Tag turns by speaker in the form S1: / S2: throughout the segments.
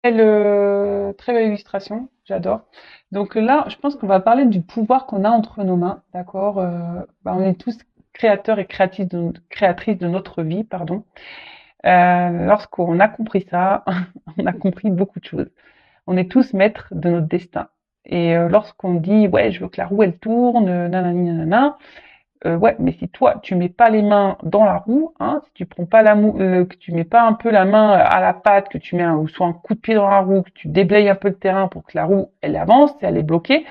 S1: Très belle illustration, j'adore. Donc là, je pense qu'on va parler du pouvoir qu'on a entre nos mains, d'accord? On est tous créateurs et créatrices de notre vie, pardon. Lorsqu'on a compris ça, on a compris beaucoup de choses. On est tous maîtres de notre destin. Et lorsqu'on dit, ouais, je veux que la roue elle tourne, nanani nanana, ouais, mais si toi tu mets pas les mains dans la roue, hein, si tu prends pas que tu mets pas un peu la main à la patte, que tu mets ou soit un coup de pied dans la roue, que tu déblayes un peu le terrain pour que la roue elle avance, si elle est bloquée,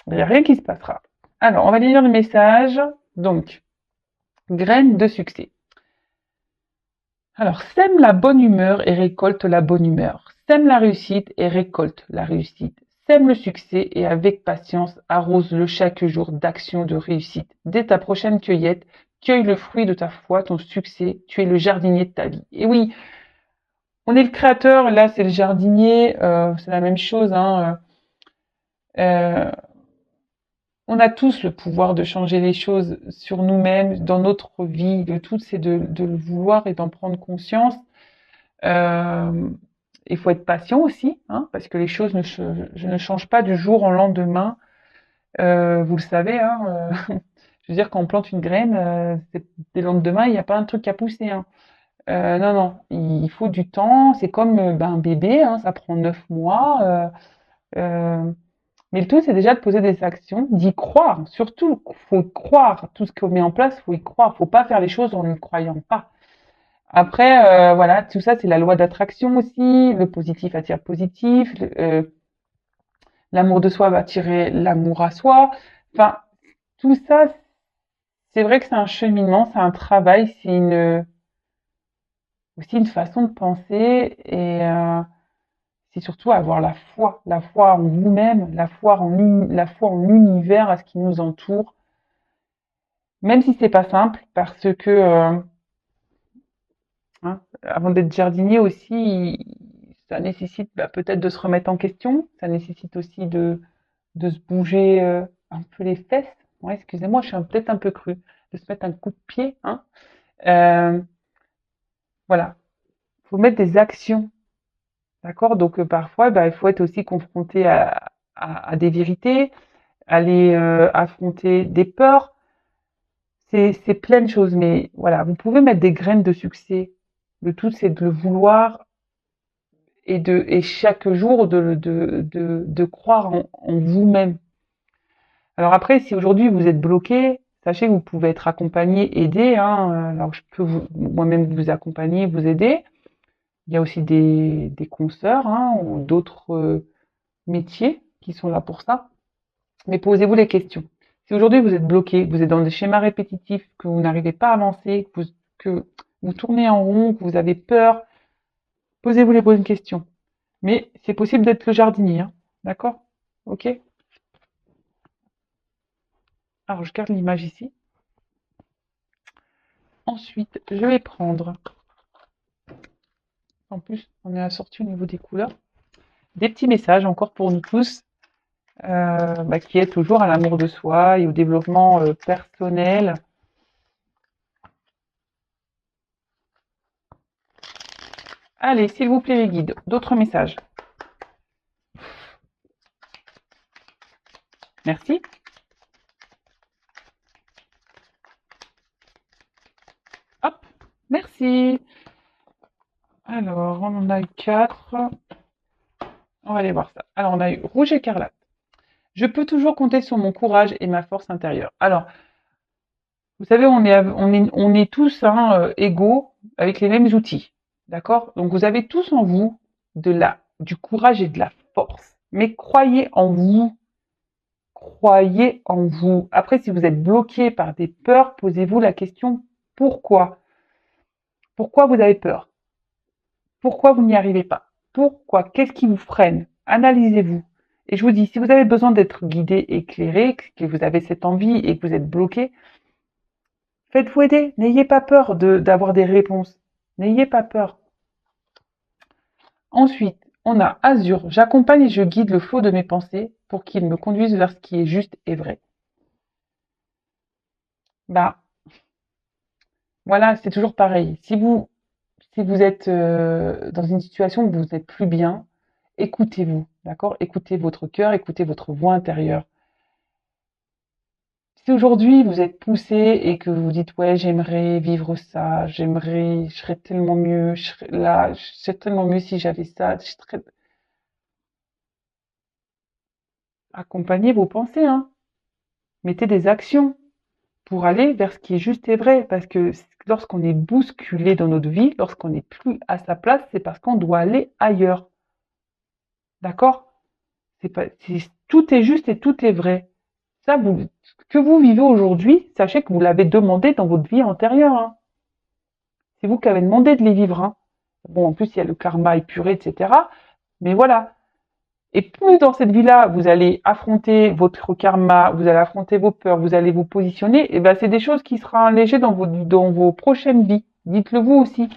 S1: il n'y a rien qui se passera. Alors, on va lire le message. Donc, graines de succès. Alors, sème la bonne humeur et récolte la bonne humeur. Sème la réussite et récolte la réussite. Sème le succès et avec patience arrose-le chaque jour d'action de réussite. Dès ta prochaine cueillette, cueille le fruit de ta foi, ton succès. Tu es le jardinier de ta vie. Et oui, on est le créateur, là c'est le jardinier, c'est la même chose. Hein, euh, on a tous le pouvoir de changer les choses sur nous-mêmes, dans notre vie. Le tout, c'est de le vouloir et d'en prendre conscience. Euh, il faut être patient aussi, hein, parce que les choses ne changent pas du jour au lendemain. Vous le savez, hein, je veux dire, quand on plante une graine, dès le lendemain, il n'y a pas un truc à pousser. Hein. Non, non, il faut du temps. C'est comme un bébé, hein, ça prend 9 mois. Euh, mais le tout, c'est déjà de poser des actions, d'y croire. Surtout, faut y croire. Tout ce qu'on met en place, faut y croire. Faut pas faire les choses en ne croyant pas. Après, voilà, tout ça, c'est la loi d'attraction aussi. Le positif attire positif. L'amour de soi va attirer l'amour à soi. Enfin, tout ça, c'est vrai que c'est un cheminement, c'est un travail, c'est aussi une façon de penser et c'est surtout avoir la foi en vous-même, la foi en l'univers, à ce qui nous entoure, même si c'est pas simple, parce que hein, avant d'être jardinier aussi, ça nécessite peut-être de se remettre en question, ça nécessite aussi de se bouger un peu les fesses. Ouais, excusez-moi, je suis peut-être un peu crue, de se mettre un coup de pied, hein. Euh, voilà, faut mettre des actions, d'accord? Donc parfois, il faut être aussi confronté à des vérités, aller affronter des peurs. C'est plein de choses, mais voilà, vous pouvez mettre des graines de succès. Le tout, c'est de le vouloir et chaque jour de croire en vous-même. Alors après, si aujourd'hui vous êtes bloqué, sachez que vous pouvez être accompagné, aidé. Hein, alors je peux moi-même vous accompagner, vous aider. Il y a aussi des consoeurs hein, ou d'autres métiers qui sont là pour ça. Mais posez-vous les questions. Si aujourd'hui vous êtes bloqué, vous êtes dans des schémas répétitifs, que vous n'arrivez pas à avancer, que vous tournez en rond, que vous avez peur, posez-vous les bonnes questions. Mais c'est possible d'être le jardinier, hein, d'accord? Ok? Alors je garde l'image ici. Ensuite, je vais prendre, en plus on est assorti au niveau des couleurs, des petits messages encore pour nous tous, qui est toujours à l'amour de soi et au développement personnel. Allez, s'il vous plaît les guides, d'autres messages. Merci. Hop, merci. Alors, on en a eu 4. On va aller voir ça. Alors, on a eu rouge écarlate. Je peux toujours compter sur mon courage et ma force intérieure. Alors, vous savez, on est tous hein, égaux avec les mêmes outils. D'accord? Donc, vous avez tous en vous du courage et de la force. Mais croyez en vous. Croyez en vous. Après, si vous êtes bloqué par des peurs, posez-vous la question pourquoi? Pourquoi vous avez peur? Pourquoi vous n'y arrivez pas? Pourquoi? Qu'est-ce qui vous freine? Analysez-vous. Et je vous dis, si vous avez besoin d'être guidé, éclairé, que vous avez cette envie et que vous êtes bloqué, faites-vous aider. N'ayez pas peur d'avoir des réponses. N'ayez pas peur. Ensuite, on a Azur. J'accompagne et je guide le flot de mes pensées pour qu'il me conduise vers ce qui est juste et vrai. Bah, voilà, c'est toujours pareil. si vous êtes dans une situation où vous n'êtes plus bien, écoutez-vous, d'accord? Écoutez votre cœur, écoutez votre voix intérieure. Si aujourd'hui vous êtes poussé et que vous dites ouais j'aimerais vivre ça, j'aimerais, je serais tellement mieux, je serais là, je serais tellement mieux si j'avais ça, accompagnez vos pensées, hein. Mettez des actions pour aller vers ce qui est juste et vrai, parce que lorsqu'on est bousculé dans notre vie, lorsqu'on n'est plus à sa place, c'est parce qu'on doit aller ailleurs, d'accord? C'est pas, tout est juste et tout est vrai. Ça, ce que vous vivez aujourd'hui, sachez que vous l'avez demandé dans votre vie antérieure, hein. C'est vous qui avez demandé de les vivre, hein. Bon, en plus, il y a le karma épuré, etc. Mais voilà. Et plus dans cette vie-là, vous allez affronter votre karma, vous allez affronter vos peurs, vous allez vous positionner, et ben, c'est des choses qui seront allégées dans vos prochaines vies. Dites-le vous aussi.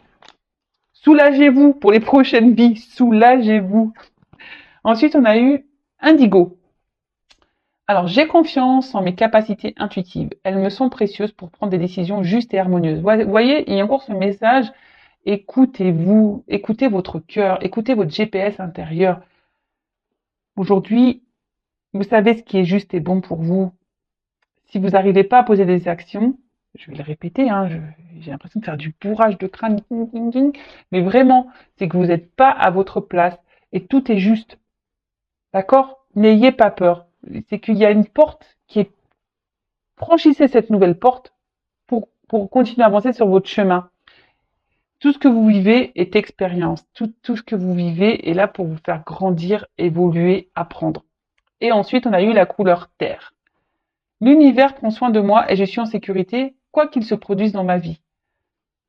S1: Soulagez-vous pour les prochaines vies. Soulagez-vous. Ensuite, on a eu Indigo. Alors, j'ai confiance en mes capacités intuitives. Elles me sont précieuses pour prendre des décisions justes et harmonieuses. Vous voyez, il y a encore ce message. Écoutez-vous, écoutez votre cœur, écoutez votre GPS intérieur. Aujourd'hui, vous savez ce qui est juste et bon pour vous. Si vous n'arrivez pas à poser des actions, je vais le répéter, hein, j'ai l'impression de faire du bourrage de crâne, mais vraiment, c'est que vous n'êtes pas à votre place et tout est juste. D'accord? N'ayez pas peur. C'est qu'il y a une porte qui est... Franchissez cette nouvelle porte pour continuer à avancer sur votre chemin. Tout ce que vous vivez est expérience. Tout ce que vous vivez est là pour vous faire grandir, évoluer, apprendre. Et ensuite, on a eu la couleur terre. L'univers prend soin de moi et je suis en sécurité, quoi qu'il se produise dans ma vie.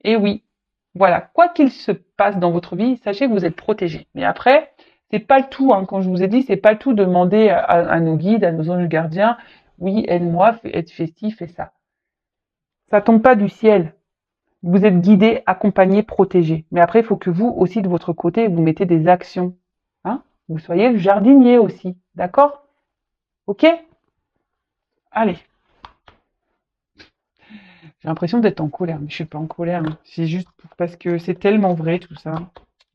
S1: Et oui, voilà, quoi qu'il se passe dans votre vie, sachez que vous êtes protégé. Mais après, c'est pas le tout, hein. Quand je vous ai dit, c'est pas le tout de demander à nos guides, à nos anges gardiens, oui, aide-moi, fais ci, fais ça. Ça tombe pas du ciel. Vous êtes guidé, accompagné, protégé. Mais après, il faut que vous aussi, de votre côté, vous mettez des actions. Hein, vous soyez le jardinier aussi. D'accord? Ok? Allez. J'ai l'impression d'être en colère, mais je suis pas en colère, hein. C'est juste parce que c'est tellement vrai tout ça.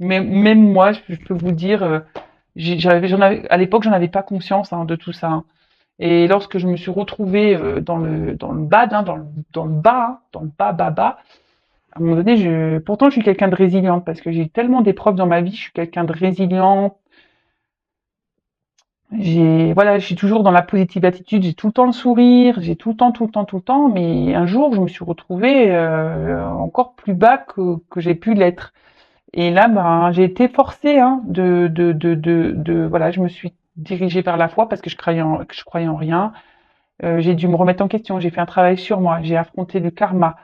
S1: Même moi, je peux vous dire, à l'époque, j'en avais pas conscience, hein, de tout ça, hein. Et lorsque je me suis retrouvée dans le bad, hein, dans le bas, hein, dans le bas, bas, bas, à un moment donné, pourtant je suis quelqu'un de résilient parce que j'ai eu tellement d'épreuves dans ma vie, je suis quelqu'un de résilient. Voilà, je suis toujours dans la positive attitude, j'ai tout le temps le sourire, j'ai tout le temps, tout le temps, tout le temps, mais un jour, je me suis retrouvée encore plus bas que j'ai pu l'être. Et là, ben, j'ai été forcée, hein, voilà, je me suis dirigée vers la foi parce que je croyais en rien. J'ai dû me remettre en question, j'ai fait un travail sur moi, j'ai affronté le karma,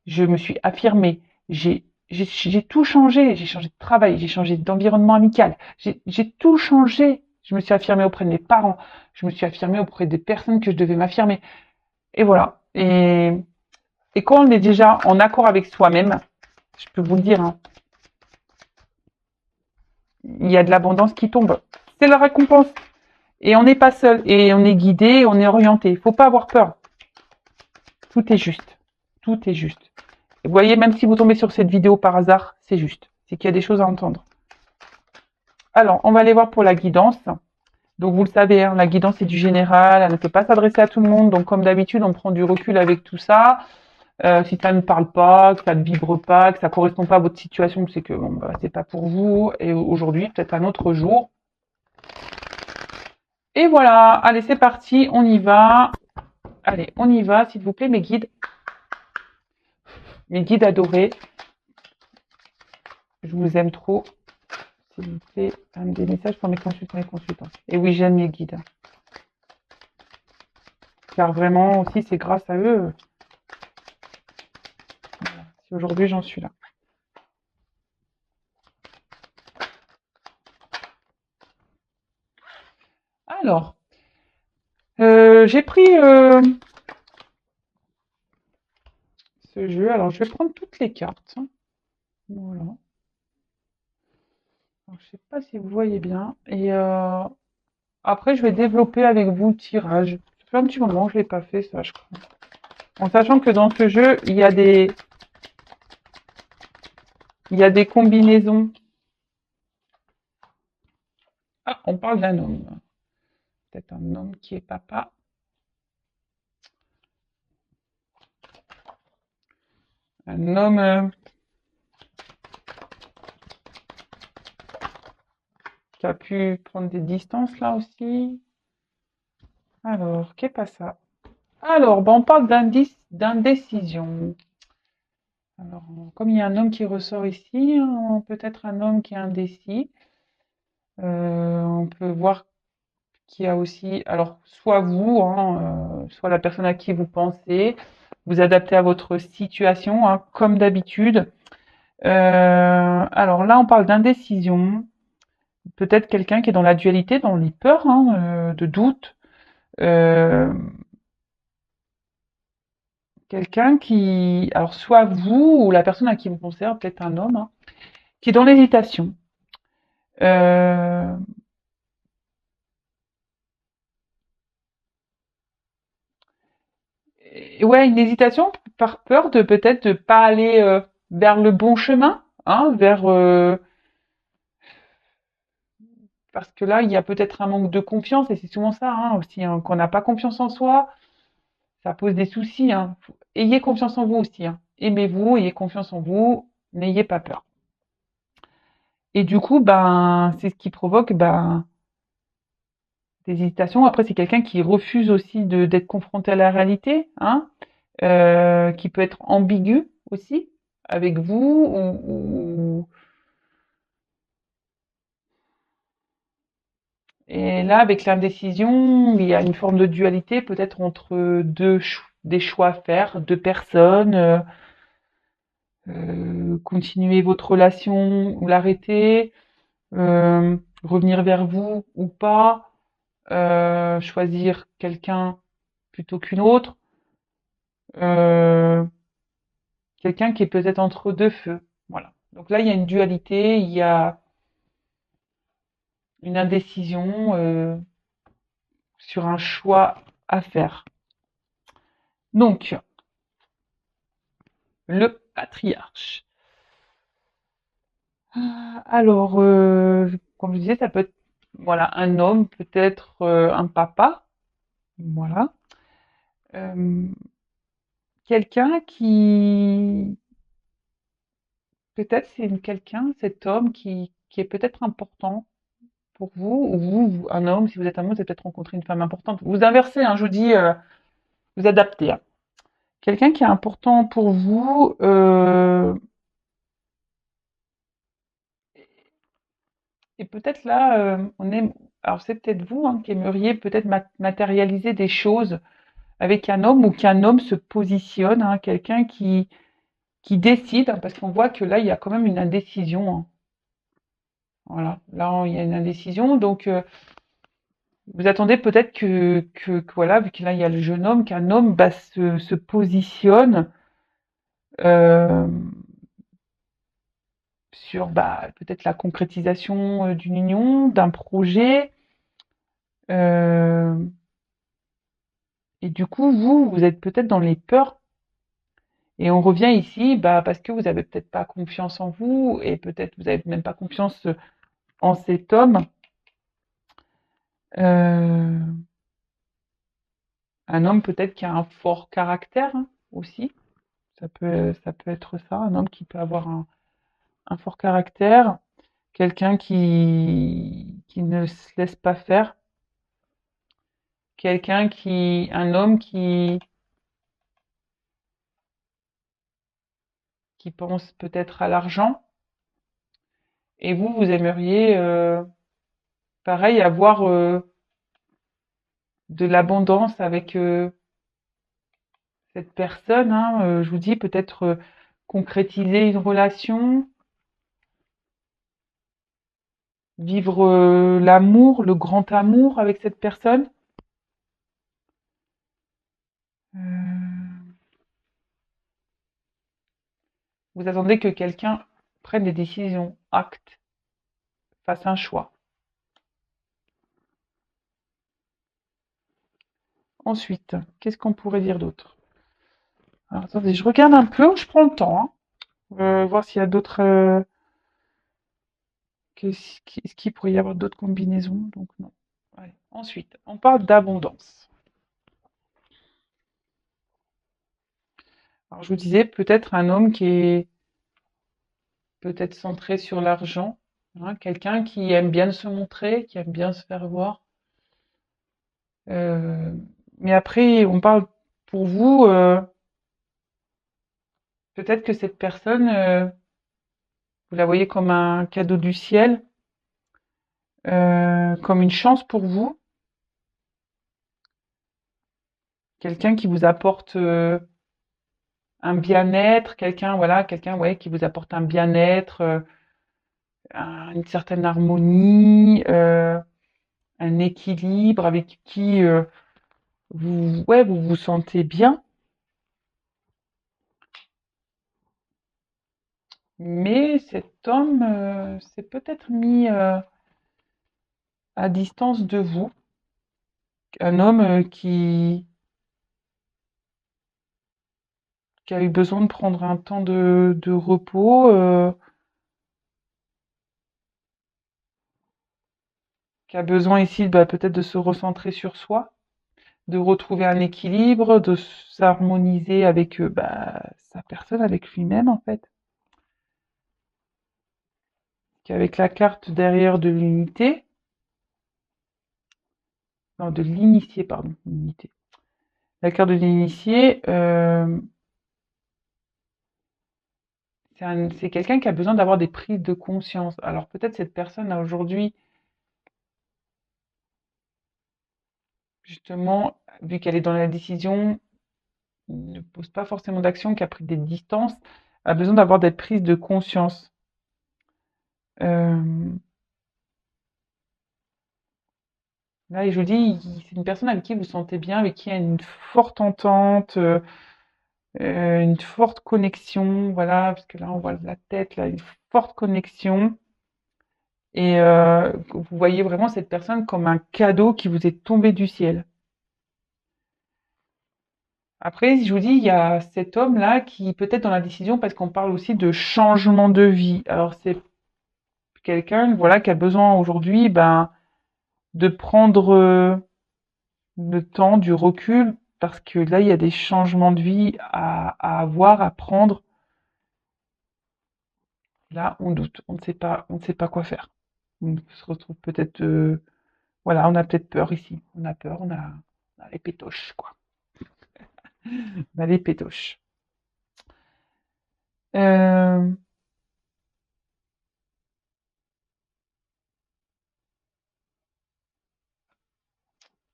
S1: je me suis affirmée, j'ai tout changé, j'ai changé de travail, j'ai changé d'environnement amical, j'ai tout changé. Je me suis affirmée auprès de mes parents, je me suis affirmée auprès des personnes que je devais m'affirmer. Et voilà. Et quand on est déjà en accord avec soi-même, je peux vous le dire, hein, il y a de l'abondance qui tombe. C'est la récompense. Et on n'est pas seul. Et on est guidé, on est orienté. Il ne faut pas avoir peur. Tout est juste. Tout est juste. Et vous voyez, même si vous tombez sur cette vidéo par hasard, c'est juste. C'est qu'il y a des choses à entendre. Alors, on va aller voir pour la guidance. Donc, vous le savez, hein, la guidance est du général. Elle ne peut pas s'adresser à tout le monde. Donc, comme d'habitude, on prend du recul avec tout ça. Si ça ne parle pas, que ça ne vibre pas, que ça ne correspond pas à votre situation, c'est que bon, bah, c'est pas pour vous. Et aujourd'hui, peut-être un autre jour. Et voilà. Allez, c'est parti. On y va. Allez, on y va, s'il vous plaît, mes guides. Mes guides adorés. Je vous aime trop. S'il vous plaît, des messages pour mes consultants et consultants. Et oui, j'aime mes guides. Car vraiment, aussi, c'est grâce à eux si aujourd'hui j'en suis là. Alors, j'ai pris ce jeu. Alors, je vais prendre toutes les cartes. Voilà. Alors, je ne sais pas si vous voyez bien. Et après, je vais développer avec vous le tirage. Ça fait un petit moment que je ne l'ai pas fait, ça, je crois. En sachant que dans ce jeu, il y a des Il y a des combinaisons. Ah, on parle d'un homme. Peut-être un homme qui est papa. Un homme qui a pu prendre des distances là aussi. Alors, qu'est pas ça? Alors, ben, on parle d'indécision. Alors, comme il y a un homme qui ressort ici, peut-être un homme qui est indécis. On peut voir qu'il y a aussi, alors, soit vous, soit la personne à qui vous pensez, vous adaptez à votre situation, hein, comme d'habitude. Alors là, on parle d'indécision. Peut-être quelqu'un qui est dans la dualité, dans les peurs, de doute. Euh, Quelqu'un qui, alors soit vous ou la personne à qui vous pensez, peut-être un homme, hein, qui est dans l'hésitation. Euh, ouais, une hésitation par peur de peut-être de pas aller vers le bon chemin, hein, vers parce que là il y a peut-être un manque de confiance et c'est souvent ça hein, aussi, hein, qu'on n'a pas confiance en soi, ça pose des soucis. Hein. Ayez confiance en vous aussi. Hein. Aimez-vous, ayez confiance en vous, n'ayez pas peur. Et du coup, ben c'est ce qui provoque ben des hésitations. Après, c'est quelqu'un qui refuse aussi de d'être confronté à la réalité, hein, qui peut être ambigu aussi avec vous et là, avec l'indécision, il y a une forme de dualité peut-être entre des choix à faire, deux personnes, continuer votre relation ou l'arrêter, revenir vers vous ou pas, choisir quelqu'un plutôt qu'une autre. Euh, Quelqu'un qui est peut-être entre deux feux. Voilà. Donc là, il y a une dualité, il y a une indécision sur un choix à faire. Donc, le patriarche. Alors, comme je disais, ça peut être voilà, un homme, peut-être un papa, voilà. Euh, Quelqu'un qui, peut-être c'est quelqu'un, cet homme qui est peut-être important pour vous, ou un homme, si vous êtes un homme, vous avez peut-être rencontré une femme importante. Vous inversez, hein, je vous dis, vous adaptez. Hein. Quelqu'un qui est important pour vous, et peut-être là, alors c'est peut-être vous hein, qui aimeriez peut-être matérialiser des choses avec un homme ou qu'un homme se positionne, hein, quelqu'un qui décide, hein, parce qu'on voit que là, il y a quand même une indécision. Hein. Voilà, là, il y a une indécision, donc vous attendez peut-être voilà, vu que là, il y a le jeune homme, qu'un homme bah, se positionne euh, sur bah, peut-être la concrétisation d'une union, d'un projet. euh, et du coup, vous êtes peut-être dans les peurs. Et on revient ici, bah, parce que vous avez peut-être pas confiance en vous, et peut-être vous avez même pas confiance en cet homme. Euh, un homme peut-être qui a un fort caractère hein, aussi. Ça peut être ça, un homme qui peut avoir un fort caractère, quelqu'un qui ne se laisse pas faire, un homme qui pense peut-être à l'argent. Et vous aimeriez, pareil, avoir de l'abondance avec cette personne. Hein, je vous dis peut-être concrétiser une relation, vivre l'amour, le grand amour avec cette personne. Euh, vous attendez que quelqu'un prenne des décisions, acte, fasse un choix. Ensuite, qu'est-ce qu'on pourrait dire d'autre? Alors, attendez, je regarde un peu, je prends le temps. Hein. voir s'il y a d'autres, est-ce qu'il pourrait y avoir d'autres combinaisons? Donc non. Allez. Ensuite, on parle d'abondance. Alors je vous disais peut-être un homme qui est peut-être centré sur l'argent, hein, quelqu'un qui aime bien se montrer, qui aime bien se faire voir. Euh, mais après, on parle pour vous, peut-être que cette personne, vous la voyez comme un cadeau du ciel, comme une chance pour vous, quelqu'un qui vous apporte un bien-être, quelqu'un, voilà, quelqu'un, ouais, qui vous apporte un bien-être, une certaine harmonie, un équilibre avec qui ouais, vous vous sentez bien. Mais cet homme s'est peut-être mis à distance de vous. Un homme qui a eu besoin de prendre un temps de repos, qui a besoin ici bah, peut-être de se recentrer sur soi, de retrouver un équilibre, de s'harmoniser avec bah, sa personne, avec lui-même en fait. Avec la carte derrière de l'unité, non, de l'initié, pardon, l'unité. La carte de l'initié, c'est quelqu'un qui a besoin d'avoir des prises de conscience. Alors peut-être cette personne a aujourd'hui, justement, vu qu'elle est dans la décision, ne pose pas forcément d'action, qui a pris des distances, a besoin d'avoir des prises de conscience. Euh, Là, je vous dis, c'est une personne avec qui vous vous sentez bien, avec qui il y a une forte entente, une forte connexion, voilà, parce que là, on voit la tête, là, une forte connexion. Et vous voyez vraiment cette personne comme un cadeau qui vous est tombé du ciel. Après, je vous dis, il y a cet homme-là qui peut être dans la décision parce qu'on parle aussi de changement de vie. Alors, c'est quelqu'un, voilà, qui a besoin aujourd'hui, ben, de prendre le temps, du recul, parce que là, il y a des changements de vie à avoir, à prendre. Là, on doute, on ne sait pas quoi faire. On se retrouve peut-être, voilà, on a peut-être peur ici. On a peur, on a les pétoches, quoi. On a les pétoches. Euh,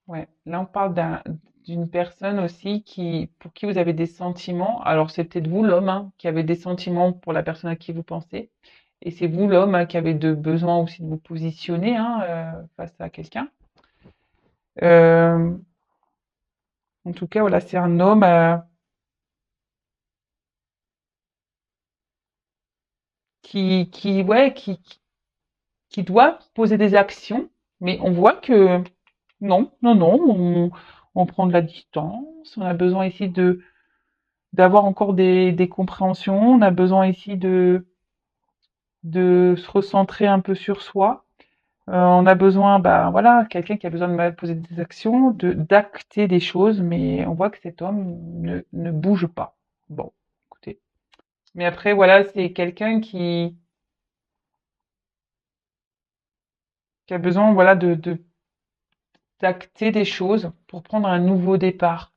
S1: ouais, là, on parle d'une personne aussi pour qui vous avez des sentiments. Alors, c'est peut-être vous, l'homme, hein, qui avez des sentiments pour la personne à qui vous pensez. Et c'est vous, l'homme, hein, qui avez besoin aussi de vous positionner hein, face à quelqu'un. Euh, En tout cas, voilà, c'est un homme ouais, qui doit poser des actions, mais on voit que non, non, non, on prend de la distance. On a besoin ici d'avoir encore des compréhensions. On a besoin ici de se recentrer un peu sur soi. On a besoin, bah voilà, quelqu'un qui a besoin de poser des actions, d'acter des choses, mais on voit que cet homme ne bouge pas. Bon, écoutez. Mais après, voilà, c'est quelqu'un qui a besoin, voilà, d'acter des choses pour prendre un nouveau départ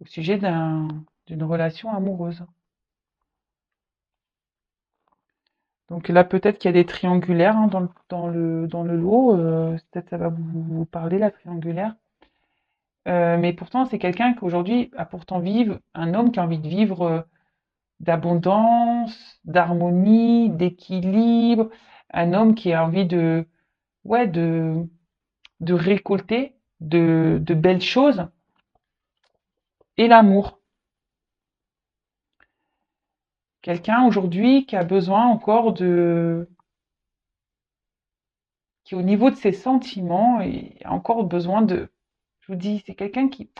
S1: au sujet d'une relation amoureuse. Donc là, peut-être qu'il y a des triangulaires hein, dans le lot. Peut-être ça va vous parler, la triangulaire. Mais pourtant, c'est quelqu'un qui aujourd'hui a pourtant un homme qui a envie de vivre d'abondance, d'harmonie, d'équilibre. Un homme qui a envie ouais, de récolter de belles choses et l'amour. Quelqu'un aujourd'hui qui a besoin encore qui au niveau de ses sentiments et a encore besoin je vous dis, c'est quelqu'un qui,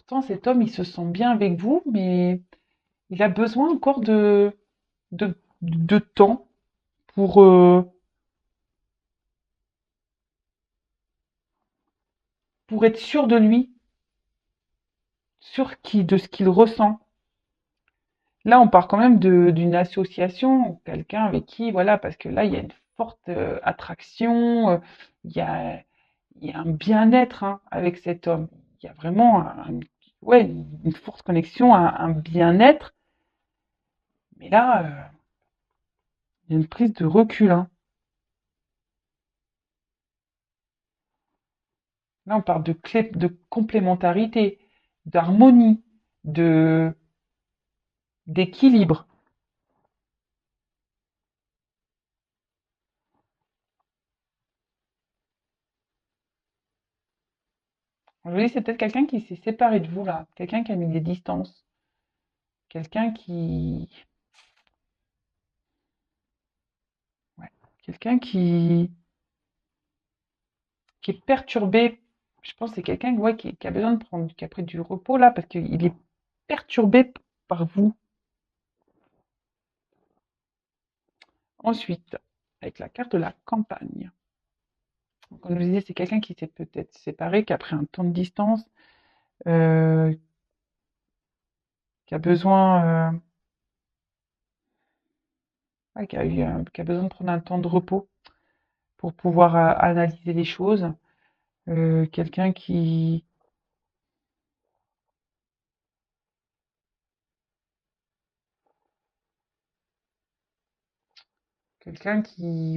S1: pourtant cet homme, il se sent bien avec vous, mais il a besoin encore de temps pour, pour être sûr de lui, sûr de ce qu'il ressent. Là, on part quand même d'une association, quelqu'un avec qui, voilà, parce que là, il y a une forte attraction, il y a, il y a un bien-être hein, avec cet homme. Il y a vraiment ouais, une forte connexion, un bien-être. Mais là, il y a une prise de recul. Hein. Là, on parle de complémentarité, d'harmonie, de d'équilibre. Je vous dis, c'est peut-être quelqu'un qui s'est séparé de vous là, quelqu'un qui a mis des distances, quelqu'un ouais, quelqu'un qui est perturbé. Je pense que c'est quelqu'un ouais, qui a besoin de prendre, qui a pris du repos là, parce qu'il est perturbé par vous. Ensuite, avec la carte de la campagne. Donc, comme je vous disais, c'est quelqu'un qui s'est peut-être séparé, qui a pris un temps de distance, euh, qui a besoin, ouais, qui a besoin de prendre un temps de repos pour pouvoir analyser les choses. Quelqu'un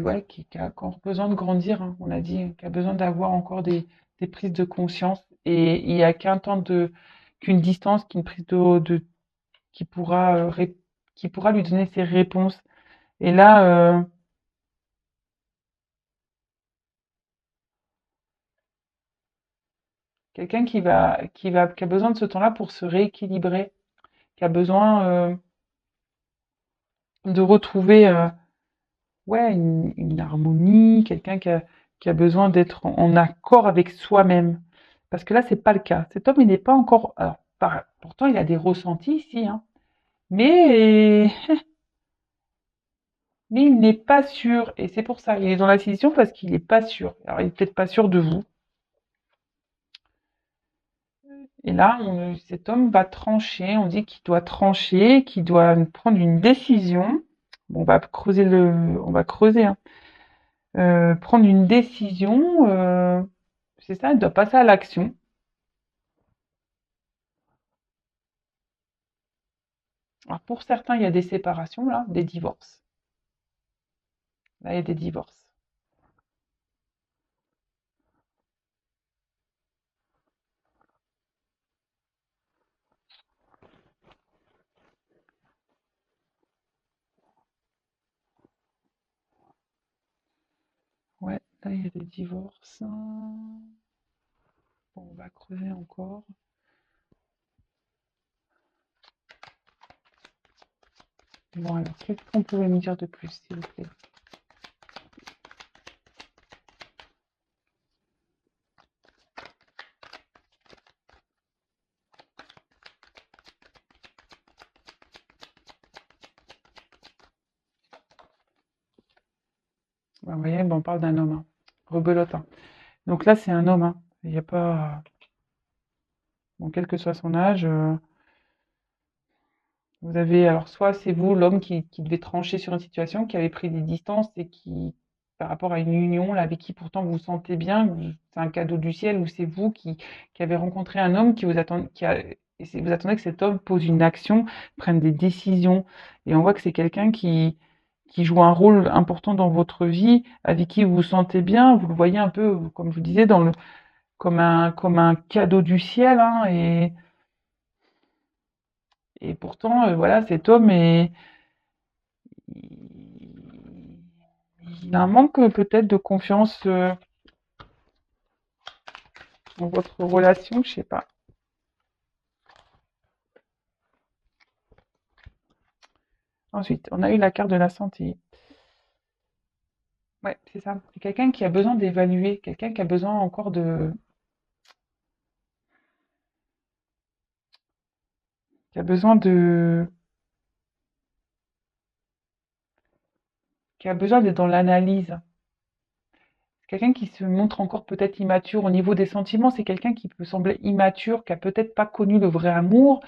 S1: ouais, qui a encore besoin de grandir, hein, on a dit, qui a besoin d'avoir encore des prises de conscience. Et il n'y a qu'une distance, qu'une prise qui pourra, qui pourra lui donner ses réponses. Et là, quelqu'un qui a besoin de ce temps-là pour se rééquilibrer, qui a besoin de retrouver ouais, une harmonie, quelqu'un qui a besoin d'être en accord avec soi-même. Parce que là, c'est pas le cas. Cet homme, il n'est pas encore. Alors, pourtant, il a des ressentis ici, hein, mais, mais il n'est pas sûr. Et c'est pour ça. Il est dans la décision parce qu'il n'est pas sûr. Alors, il n'est peut-être pas sûr de vous. Et là, cet homme va trancher. On dit qu'il doit trancher, qu'il doit prendre une décision. Bon, on va creuser, hein. Prendre une décision, c'est ça, il doit passer à l'action. Alors pour certains, il y a des séparations, là, des divorces. Là, il y a des divorces. Ouais, là, il y a des divorces. Bon, on va creuser encore. Bon, alors, qu'est-ce qu'on pouvait me dire de plus, s'il vous plaît? Bah, vous voyez, bon, on parle d'un homme, hein. Rebelote, hein. Donc là, c'est un homme, hein. Il n'y a pas... Bon, quel que soit son âge, vous avez, alors soit c'est vous, l'homme, qui devez trancher sur une situation, qui avait pris des distances et qui, par rapport à une union, là, avec qui pourtant vous vous sentez bien, c'est un cadeau du ciel, ou c'est vous qui avez rencontré un homme qui vous attend, vous attendez que cet homme pose une action, prenne des décisions, et on voit que c'est quelqu'un qui joue un rôle important dans votre vie, avec qui vous vous sentez bien, vous le voyez un peu, comme je vous disais, comme un cadeau du ciel, hein, et pourtant, voilà, cet homme il a un manque peut-être de confiance dans votre relation, je sais pas. Ensuite, on a eu la carte de la santé. Ouais, c'est ça. C'est quelqu'un qui a besoin d'évaluer, quelqu'un qui a besoin encore qui a besoin qui a besoin d'être dans l'analyse. Quelqu'un qui se montre encore peut-être immature au niveau des sentiments, c'est quelqu'un qui peut sembler immature, qui a peut-être pas connu le vrai amour,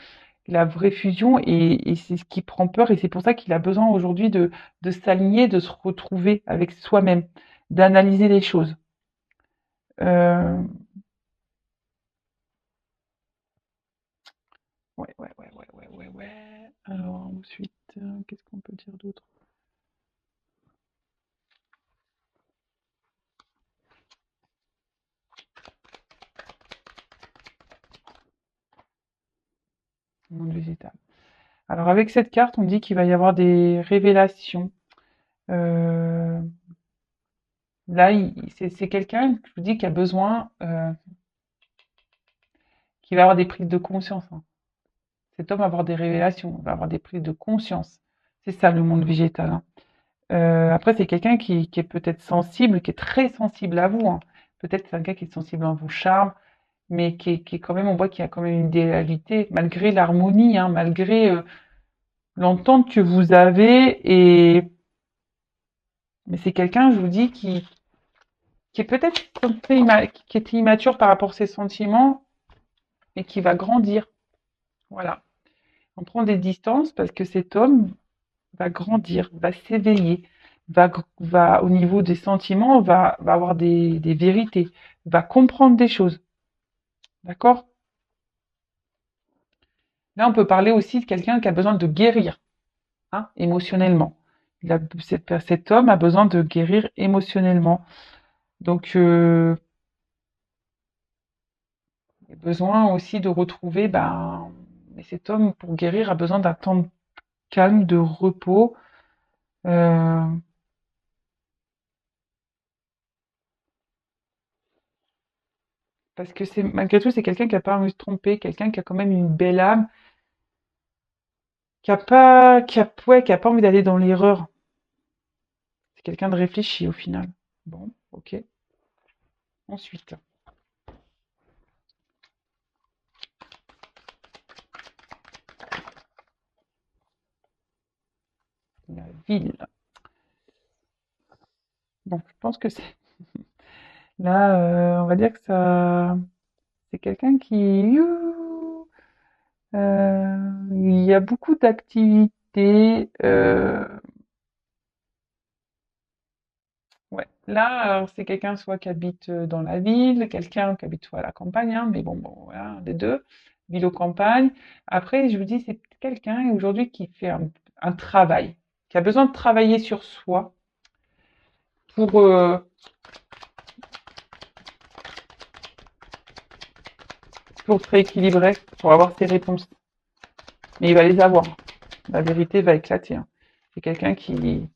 S1: la vraie fusion, et c'est ce qui prend peur, et c'est pour ça qu'il a besoin aujourd'hui de s'aligner, de se retrouver avec soi-même, d'analyser les choses. Euh, ouais. Alors ensuite, qu'est-ce qu'on peut dire d'autre? Monde végétal. Alors avec cette carte, on dit qu'il va y avoir des révélations. Euh, Là, c'est quelqu'un, je vous dis, qui a besoin, qui va avoir des prises de conscience, hein. Cet homme va avoir des révélations, va avoir des prises de conscience. C'est ça le monde végétal, hein. Après, c'est quelqu'un qui est peut-être sensible, qui est très sensible à vous, hein. Peut-être c'est un gars qui est sensible à vos charmes, mais qui est quand même, on voit qu'il y a quand même une idéalité, malgré l'harmonie, hein, malgré l'entente que vous avez. Mais c'est quelqu'un, je vous dis, qui est peut-être qui était immature par rapport à ses sentiments, mais qui va grandir. Voilà. On prend des distances parce que cet homme va grandir, va s'éveiller, va, au niveau des sentiments, va avoir des vérités, va comprendre des choses. D'accord? Là, on peut parler aussi de quelqu'un qui a besoin de guérir, hein, émotionnellement. Cet homme a besoin de guérir émotionnellement. Donc, il a besoin aussi de retrouver, ben, mais cet homme, pour guérir, a besoin d'un temps de calme, de repos. euh, Parce que c'est malgré tout, c'est quelqu'un qui a pas envie de se tromper, quelqu'un qui a quand même une belle âme, qui a pas envie d'aller dans l'erreur. C'est quelqu'un de réfléchi au final. Bon, ok. Ensuite, la ville. Bon, je pense que c'est là, on va dire que ça, c'est quelqu'un qui, il y a beaucoup d'activités. Ouais. Là, alors, c'est quelqu'un soit qui habite dans la ville, quelqu'un qui habite soit à la campagne, hein, mais bon, voilà, un des deux, ville ou campagne. Après, je vous dis, c'est quelqu'un aujourd'hui qui fait un travail, qui a besoin de travailler sur soi pour, euh, pour se rééquilibrer, pour avoir ses réponses. Mais il va les avoir. La vérité va éclater, hein. C'est quelqu'un qui...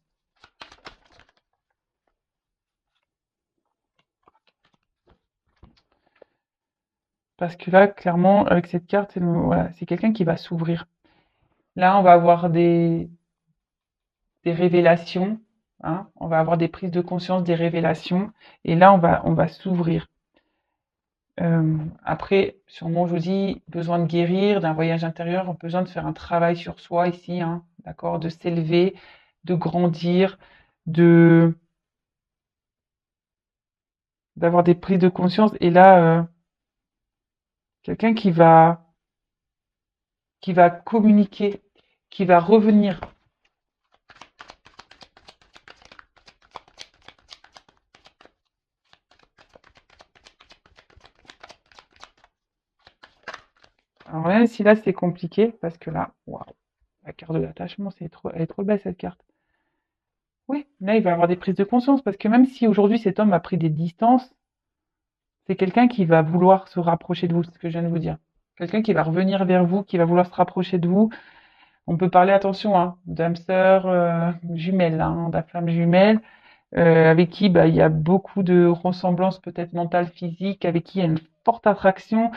S1: Parce que là, clairement, avec cette carte, voilà, c'est quelqu'un qui va s'ouvrir. Là, on va avoir des révélations, hein, on va avoir des prises de conscience, des révélations, et là on va s'ouvrir. Après, sûrement, je vous dis, besoin de guérir, d'un voyage intérieur, besoin de faire un travail sur soi ici, hein, d'accord, de s'élever, de grandir, de d'avoir des prises de conscience. Et là, quelqu'un qui va communiquer, qui va revenir. Alors même si là c'est compliqué, parce que là, waouh, la carte de l'attachement, elle est trop belle cette carte. Oui, là, il va avoir des prises de conscience parce que même si aujourd'hui cet homme a pris des distances, c'est quelqu'un qui va vouloir se rapprocher de vous, c'est ce que je viens de vous dire. Quelqu'un qui va revenir vers vous, qui va vouloir se rapprocher de vous. On peut parler, attention, hein, d'âme sœur jumelle, hein, d'âme flamme jumelle, avec qui bah, il y a beaucoup de ressemblances peut-être mentales, physiques, avec qui il y a une forte attraction,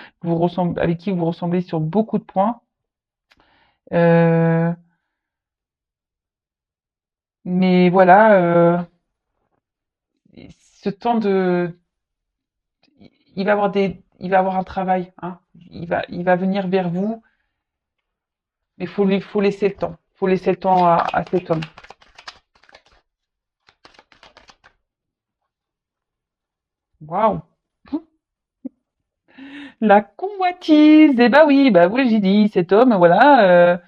S1: avec qui vous ressemblez sur beaucoup de points. Euh, mais voilà, ce temps il va avoir un travail, hein. Il va venir vers vous Mais faut laisser le temps. Faut laisser le temps à cet homme. Waouh! La convoitise! Eh bah oui, j'ai dit, cet homme, voilà.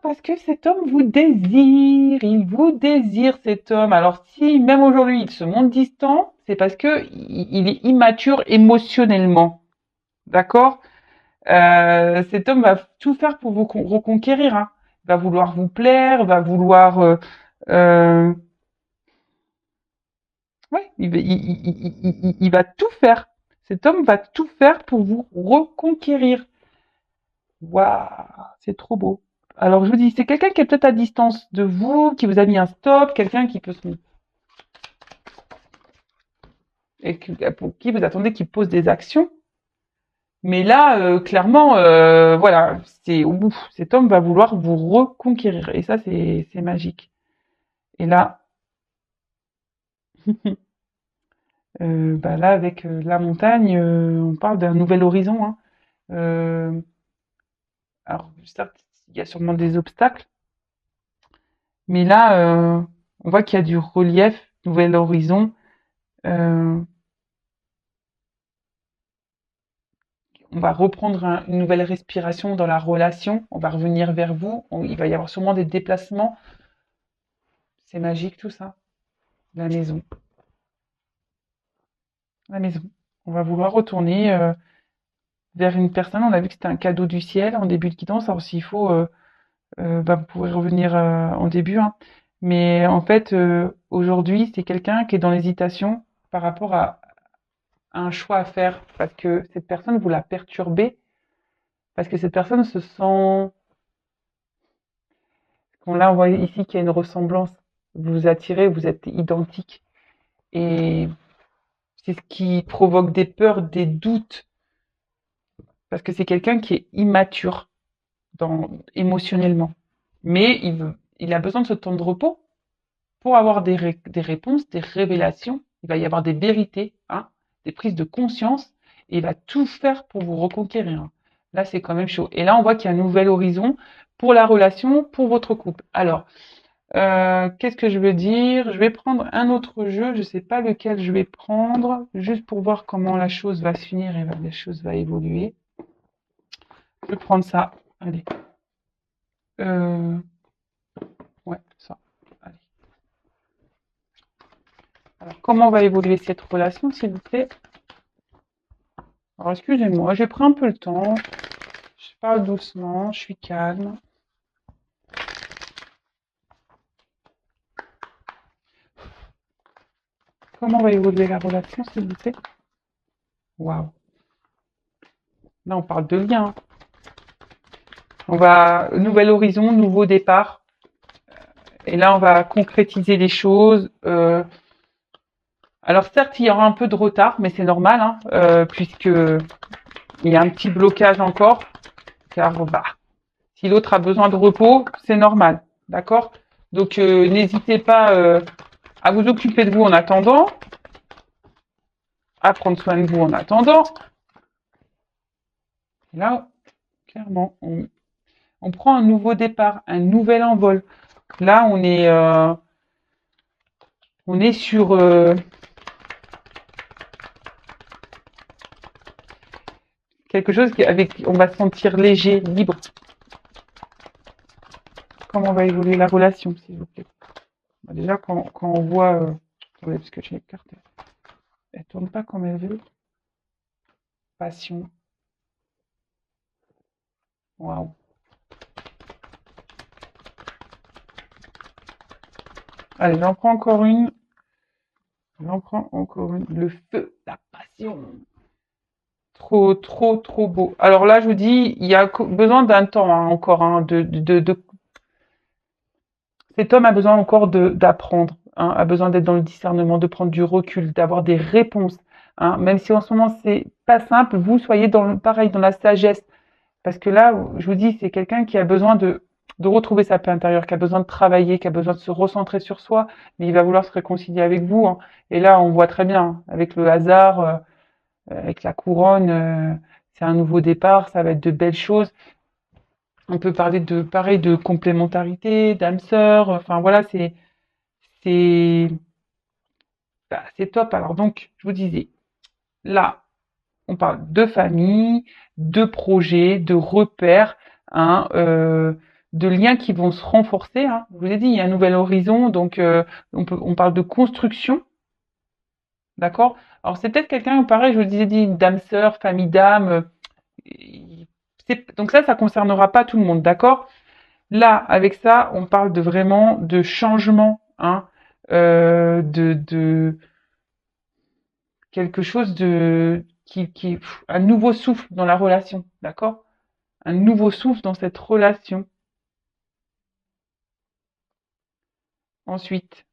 S1: Parce que cet homme vous désire, il vous désire cet homme. Alors si même aujourd'hui il se montre distant, c'est parce que il est immature émotionnellement, d'accord? Cet homme va tout faire pour vous reconquérir, hein. Va vouloir vous plaire, va vouloir, euh, ouais, il va tout faire. Cet homme va tout faire pour vous reconquérir. Waouh, c'est trop beau. Alors je vous dis, c'est quelqu'un qui est peut-être à distance de vous, qui vous a mis un stop, quelqu'un qui peut se et pour qui vous attendez qu'il pose des actions. Mais là, clairement, voilà, c'est ouf, cet homme va vouloir vous reconquérir. Et ça, c'est magique. Et là, là, avec la montagne, on parle d'un nouvel horizon, hein. Euh, alors, certes, il y a sûrement des obstacles, mais là, on voit qu'il y a du relief, nouvel horizon. Euh, on va reprendre une nouvelle respiration dans la relation. On va revenir vers vous. Il va y avoir sûrement des déplacements. C'est magique tout ça. La maison. La maison. On va vouloir retourner vers une personne. On a vu que c'était un cadeau du ciel en début de guidance. Alors s'il faut, vous pouvez revenir en début, hein. Mais en fait, aujourd'hui, c'est quelqu'un qui est dans l'hésitation par rapport à un choix à faire. Parce que cette personne, vous la perturbez. Parce que cette personne se sent... Là, on voit ici qu'il y a une ressemblance. Vous vous attirez, vous êtes identiques. Et c'est ce qui provoque des peurs, des doutes. Parce que c'est quelqu'un qui est immature émotionnellement. Mais il a besoin de ce temps de repos pour avoir des réponses, des révélations. Il va y avoir des vérités, hein, des prises de conscience. Et il va tout faire pour vous reconquérir, hein. Là, c'est quand même chaud. Et là, on voit qu'il y a un nouvel horizon pour la relation, pour votre couple. Alors, qu'est-ce que je veux dire? Je vais prendre un autre jeu. Je ne sais pas lequel je vais prendre, juste pour voir comment la chose va se finir et la chose va évoluer. Je vais prendre ça. Allez. Euh, ouais, ça. Allez. Alors, comment va évoluer cette relation, s'il vous plaît? Alors, excusez-moi, j'ai pris un peu le temps. Je parle doucement, je suis calme. Comment va évoluer la relation, s'il vous plaît? Waouh. Là, on parle de lien. On va, nouvel horizon, nouveau départ. Et là, on va concrétiser les choses. Alors certes, il y aura un peu de retard, mais c'est normal, hein, puisque il y a un petit blocage encore. Car si l'autre a besoin de repos, c'est normal, d'accord? Donc n'hésitez pas à vous occuper de vous en attendant, à prendre soin de vous en attendant. Et là, clairement, on prend un nouveau départ, un nouvel envol. Là, on est sur quelque chose avec, on va se sentir léger, libre. Comment va évoluer la relation, s'il vous plaît? Déjà, quand on voit... attendez, parce que j'ai les cartes. Elle tourne pas comme elle veut. Passion. Waouh. Allez, j'en prends encore une. J'en prends encore une. Le feu, la passion. Trop, trop, trop beau. Alors là, je vous dis, il y a besoin d'un temps, hein, encore, hein, cet homme a besoin encore d'apprendre, hein, a besoin d'être dans le discernement, de prendre du recul, d'avoir des réponses, hein. Même si en ce moment c'est pas simple, vous soyez pareil dans la sagesse, parce que là, je vous dis, c'est quelqu'un qui a besoin de retrouver sa paix intérieure, qui a besoin de travailler, qui a besoin de se recentrer sur soi, mais il va vouloir se réconcilier avec vous, hein. Et là, on voit très bien, hein, avec le hasard, avec la couronne, c'est un nouveau départ, ça va être de belles choses. On peut parler de, pareil, de complémentarité, d'âme sœur. Enfin, voilà, c'est, bah, c'est top. Alors, donc, je vous disais, là, on parle de famille, de projets, de repères, hein, de liens qui vont se renforcer, hein. Je vous ai dit, il y a un nouvel horizon, donc on parle de construction, d'accord? Alors c'est peut-être quelqu'un, pareil, je vous disais, dit d'âme sœur, famille d'âme. Donc ça concernera pas tout le monde, d'accord? Là, avec ça, on parle de vraiment de changement, hein, de quelque chose de un nouveau souffle dans la relation, d'accord? Un nouveau souffle dans cette relation. Ensuite,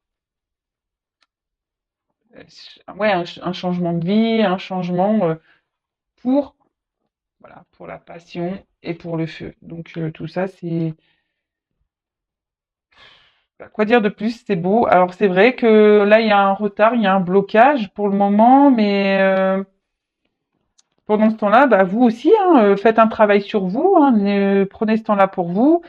S1: ouais, un changement de vie, un changement pour, voilà, pour la passion et pour le feu. Donc tout ça, c'est bah, quoi dire de plus, c'est beau. Alors c'est vrai que là, il y a un retard, il y a un blocage pour le moment, mais pendant ce temps-là, bah, vous aussi, hein, faites un travail sur vous, hein, prenez ce temps-là pour vous.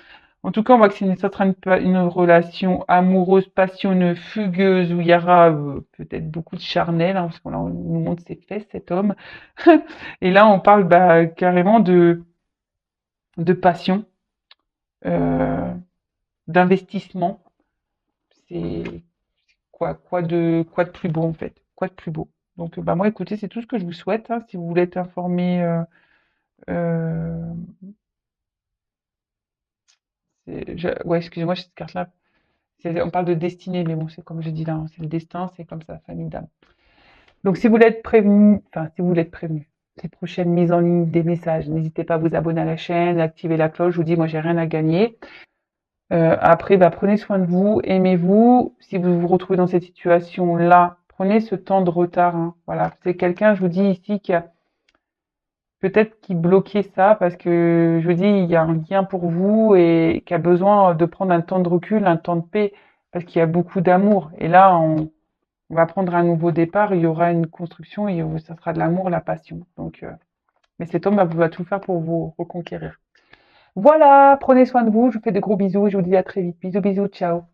S1: En tout cas, on voit que ça sera une relation amoureuse, passionnelle, fugueuse, où il y aura peut-être beaucoup de charnel, hein, parce qu'on nous montre ses fesses, cet homme. Et là, on parle bah, carrément de passion, euh, d'investissement. C'est quoi de plus beau en fait? Quoi de plus beau? Donc, bah moi, écoutez, c'est tout ce que je vous souhaite, hein, si vous voulez être informé. Euh, ouais, excusez-moi, j'ai cette carte-là. On parle de destinée, mais bon, c'est comme je dis là, hein, c'est le destin, c'est comme ça, famille d'âme. Donc, si vous voulez être prévenu, enfin, si vous voulez être prévenu, les prochaines mises en ligne des messages, n'hésitez pas à vous abonner à la chaîne, activer la cloche. Je vous dis, moi, j'ai rien à gagner. Après, bah, prenez soin de vous, aimez-vous. Si vous vous retrouvez dans cette situation-là, prenez ce temps de retard, hein. Voilà, c'est quelqu'un, je vous dis ici, qui a peut-être qui bloquait ça parce que je vous dis, il y a un lien pour vous et qui a besoin de prendre un temps de recul, un temps de paix, parce qu'il y a beaucoup d'amour. Et là, on va prendre un nouveau départ, il y aura une construction et ça sera de l'amour, la passion. Donc, mais cet homme va tout faire pour vous reconquérir. Voilà, prenez soin de vous, je vous fais de gros bisous et je vous dis à très vite. Bisous, bisous, ciao.